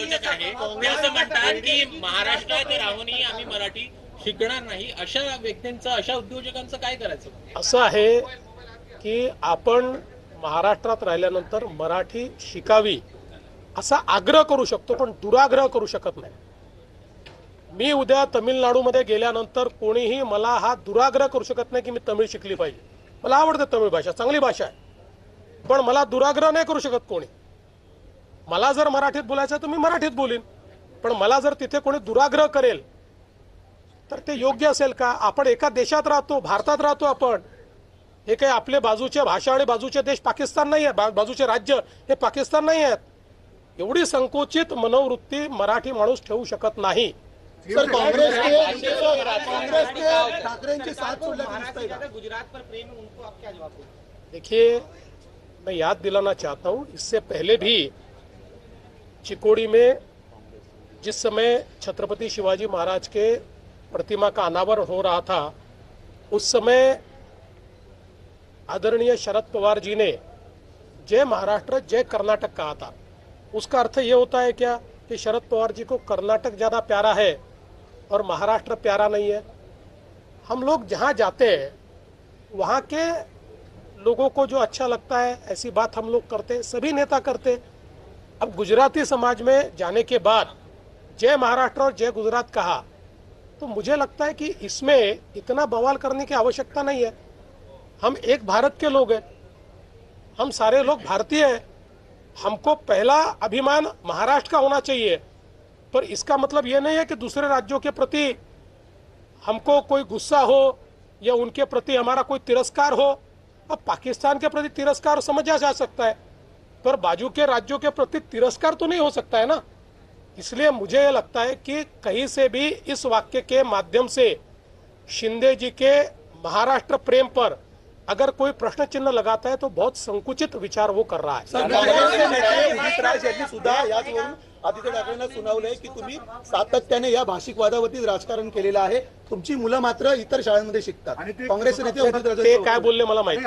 सूचक आहे. ते असं म्हणतात की महाराष्ट्रात राहूनही आम्ही मराठी शिकणार नाही. अशा व्यक्तींचं, अशा उद्योजकांचं काय करायचं? असं आहे की आपण महाराष्ट्रात राहिल्यानंतर मराठी शिकावी असा आग्रह करू शकतो, पण दुराग्रह करू शकत नाही. मी उद्या तमिळनाडूमध्ये गेल्यानंतर कोणीही मला हा दुराग्रह करू शकत नाही की मी तमिळ शिकली पाहिजे. मला आवडते तमिळ भाषा, चांगली भाषा आहे, पण मला दुराग्रह नाही करू शकत कोणी. मला जर मराठीत बोलायचं तर मी मराठीत बोलीन, पण मला जर तिथे कोणी दुराग्रह करेल तर ते योग्य असेल का? आपण एका देशात राहतो, भारतात राहतो आपण. हे काही आपले बाजूचे भाषा आणि बाजूचे देश पाकिस्तान नाही आहे, बाजूचे राज्य हे पाकिस्तान नाही आहेत. एवढी संकुचित मनोवृत्ती मराठी माणूस ठेवू शकत नाही. सर, कांग्रेस के ठाकरेंची साथ सोडल्याने गुजरात पर प्रेम है, उनको आप क्या जवाब देंगे? देखिए, मैं याद दिलाना चाहता हूँ, इससे पहले भी चिकोड़ी में जिस समय छत्रपति शिवाजी महाराज के प्रतिमा का अनावरण हो रहा था, उस समय आदरणीय शरद पवार जी ने जय महाराष्ट्र जय कर्नाटक कहा था. उसका अर्थ ये होता है क्या कि शरद पवार जी को कर्नाटक ज़्यादा प्यारा है और महाराष्ट्र प्यारा नहीं है? हम लोग जहाँ जाते हैं वहाँ के लोगों को जो अच्छा लगता है ऐसी बात हम लोग करते, सभी नेता करते. अब गुजराती समाज में जाने के बाद जय महाराष्ट्र और जय गुजरात कहा, तो मुझे लगता है कि इसमें इतना बवाल करने की आवश्यकता नहीं है. हम एक भारत के लोग हैं, हम सारे लोग भारतीय हैं. हमको पहला अभिमान महाराष्ट्र का होना चाहिए, पर इसका मतलब ये नहीं है कि दूसरे राज्यों के प्रति हमको कोई गुस्सा हो या उनके प्रति हमारा कोई तिरस्कार हो. अब पाकिस्तान के प्रति तिरस्कार समझा जा सकता है, पर बाजू के राज्यों के प्रति तिरस्कार तो नहीं हो सकता है ना. इसलिए मुझे ये लगता है कि कहीं से भी इस वाक्य के माध्यम से शिंदे जी के महाराष्ट्र प्रेम पर अगर कोई प्रश्न चिन्ह लगाता है तो बहुत संकुचित विचार वो कर रहा है. उदित राज यांनी सुद्धा याचवरून आदित्य ठाकरेंना सुनावलंय की तुम्ही सातत्याने या भाषिक वादावरती राजकारण केलेलं आहे, तुमची मुलं मात्र इतर शाळांमध्ये शिकतात. काँग्रेस नेते उदित राज ते काय बोलले मला माहिती.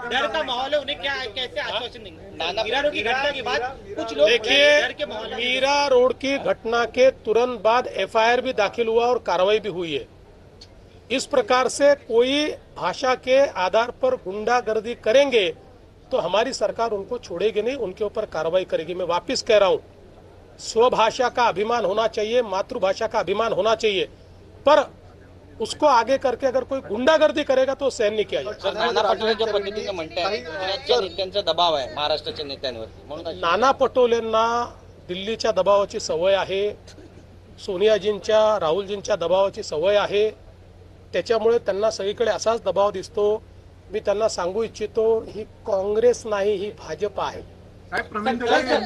डर का माहौल है, उन्हें क्या कैसे आश्वासन देंगे? मीरा रोड की घटना के बाद कुछ लोग देखिए, मीरा रोड की घटना के तुरंत बाद एफआईआर भी दाखिल हुआ और कार्रवाई भी हुई है. इस प्रकार से कोई भाषा के आधार पर गुंडागर्दी करेंगे तो हमारी सरकार उनको छोड़ेगी नहीं, उनके ऊपर कार्रवाई करेगी. मैं वापस कह रहा हूं, स्वभाषा का अभिमान होना चाहिए, मातृभाषा का अभिमान होना चाहिए, पर उसको आगे करके अगर कोई गुंडागर्दी करेगा तो सहन नहीं किया जाएगा. नाना पटोले ज्या पद्धतीने म्हणतात गुजरातच्या नेत्यांचा दबाव आहे महाराष्ट्राच्या नेत्यांवरती, म्हणून नाना पटोलेंना दिल्लीच्या दबावाची सवय आहे, सोनियाजींच्या राहुलजींच्या दबावाची सवय आहे. त्याच्यामुळे त्यांना सगळीकडे असाच दबाव दिसतो. मी त्यांना सांगू इच्छितो, ही काँग्रेस नाही, ही भाजप आहे. कामगारांच्या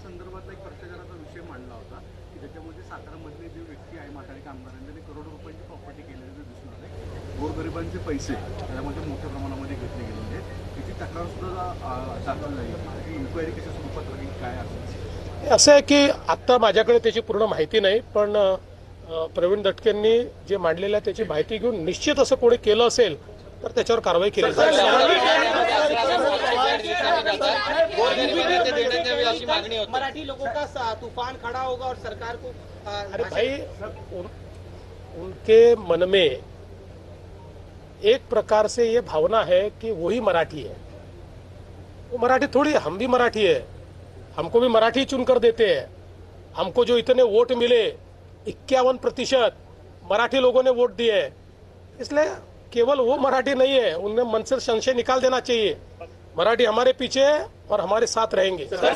संदर्भातला एक भ्रष्टाचाराचा विषय मांडला होता की त्याच्यामध्ये सातारामधले जे व्यक्ती आहे माथाडी कामगारांनी त्यांनी करोडो रुपयांची प्रॉपर्टी केलेली दिसून आले. गोरगरिबांचे पैसे त्यामध्ये मोठ्या प्रमाणामध्ये घेतले गेलेले, त्याची तक्रार सुद्धा दाखल झाली. इन्क्वायरी कशा स्वरूपात राहील, काय असेल? असं आहे की आत्ता माझ्याकडे त्याची पूर्ण माहिती नाही, पण प्रवीण दटकेंनी जे मांडलेलं आहे त्याची माहिती घेऊन निश्चित असं कोणी केलं असेल तर त्याच्यावर कारवाई केली जाईल. मराठी लोगों का तूफान खड़ा होगा और सरकार को अरे भाई, उनके मन में एक प्रकार से ये भावना है कि वही मराठी है. वो मराठी थोड़ी, हम भी मराठी है, हमको भी मराठी चुनकर देते हैं. हमको जो इतने वोट मिले 51% मराठी लोगों ने वोट दिए हैं, इसलिए केवल वो मराठी नहीं है, उनमें मन से संशय निकाल देना चाहिए. मराठी हमारे पीछे है और हमारे साथ रहेंगे. चर्चा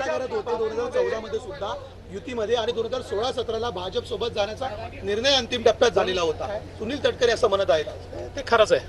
करत होते 2014 मध्ये सुद्धा युतीमध्ये आणि 2016-17ला भाजप सोबत जाण्याचा निर्णय अंतिम टप्प्यात झालेला होता. सुनील तटकरे असं म्हणत आहेत. ते खरंच आहे.